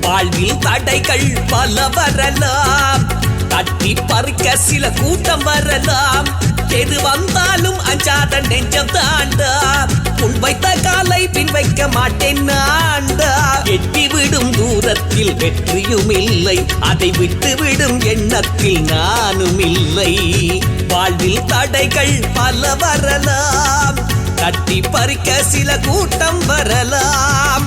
வாழ்வில் தடைகள் பல வரலாம், தட்டி பறிக்க சில கூட்டம் வரலாம். எது வந்தாலும் அஞ்சாத நெஞ்சம் தாண்டா, முன் வைத்த காலை பின் வைக்க மாட்டேன் நான்டா. எட்டிவிடும் தூரத்தில் வெற்றியும் இல்லை, அதை விட்டுவிடும் எண்ணத்தில் நானும் இல்லை. வாழ்வில் தடைகள் பல வரலாம், தட்டி பறிக்க சில கூட்டம் வரலாம்.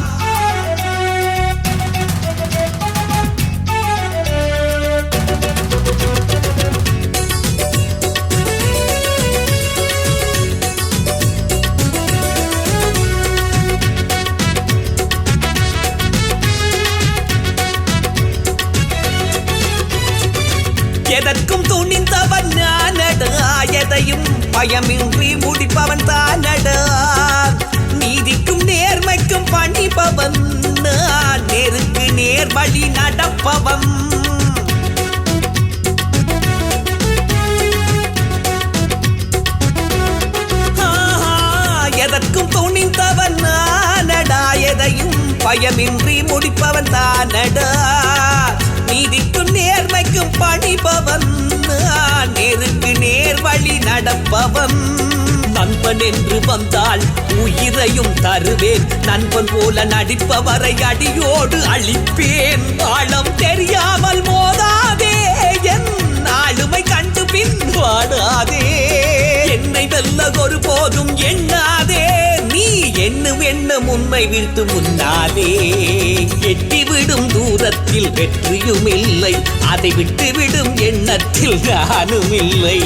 எதற்கும் துணிந்தவன் நானடா, எதையும் பயமின்றி முடிப்பவன் தானடா. நீதிக்கும் நேர்மைக்கும் பணிபவன் நான், நேருக்கு நேர் வழி நடப்பவன். எதற்கும் துணிந்தவன் நானடா, எதையும் பயமின்றி முடிப்பவன் தானடா. நீதிக்கும் நேர்மைக்கும் பணிபவன் நான், நேருக்கு நேர் வழி நடப்பவன். நண்பன் என்று வந்தால் உயிரையும் தருவேன், நண்பன் போல நடிப்பவரை அடியோடு அழிப்பேன். ஆழம் தெரியாமல் மோதாதே, என் ஆளுமை கண்டு பின் வாடாதே. என்னை வெல்ல ஒரு போதும் எண்ணாதே, நீ எண்ணும் எண்ணம் உண்மை வீழ்த்து முன்னாலே. எட்டிவிடும் தூரத்தில் வெற்றியும் இல்லை, அதை விட்டுவிடும் எண்ணத்தில் நானும் இல்லை.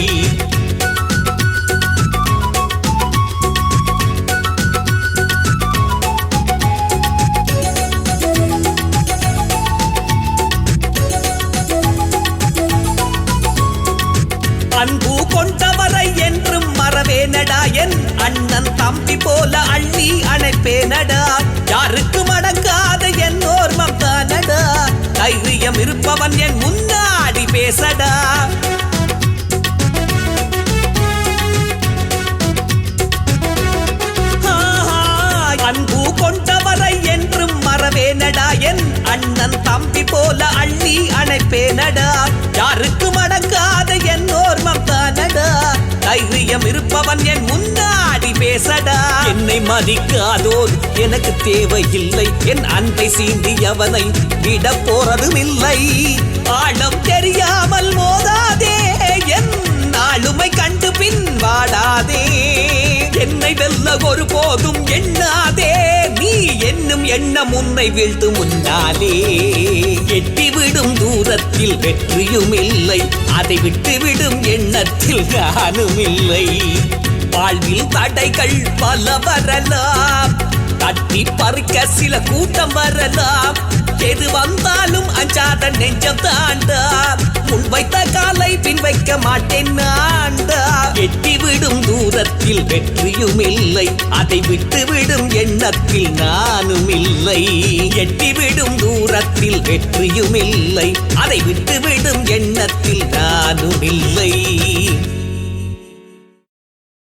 அன்பு கொண்டவரை என்றும் மறவேனடா, என் அண்ணன் தம்பி போல அள்ளி அணைப்பேனடா. யாருக்கும் அடங்காத என் ஓர்மம் தானடா, தைரியம் இருப்பவன் என் முன்னாடி பேசடா. அன்பு கொண்டவரை என்றும் மறவேனடா, என் அண்ணன் தம்பி போல அள்ளி அணைப்பேனடா. யாருக்கும் அடங்காத என் ஓர்மம் தானடா, தைரியம் இருப்பவன் என் முன்னாடி பேசடா. என்னை மதிக்காதோர் எனக்கு தேவையில்லை, என் அன்பை சீண்டியவனை விட போறதும் இல்லை. ஆழம் தெரியாமல் மோதாதே, என் ஆளுமை கண்டு பின் வாடாதே. என்னை வெல்ல ஒரு போதும் எண்ணாதே, நீ என்னும் எண்ணம் உன்னை வீழ்த்து முன்னாலே. எட்டிவிடும் தூரத்தில் வெற்றியும் இல்லை, அதை விட்டுவிடும் எண்ணத்தில் நானும் இல்லை. வாழ்வில் தடைகள் பல வரலாம், தட்டி பறிக்க சில கூட்டம் வரலாம். எது வந்தாலும் அஞ்சாத நெஞ்சம் தாண்டா, முன் வைத்த காலை பின் வைக்க மாட்டேன் நான்டா. எட்டிவிடும் தூரத்தில் வெற்றியும் இல்லை, அதை விட்டுவிடும் எண்ணத்தில் நானும் இல்லை. எட்டிவிடும் தூரத்தில் வெற்றியும் இல்லை, அதை விட்டுவிடும் எண்ணத்தில் நானும் இல்லை.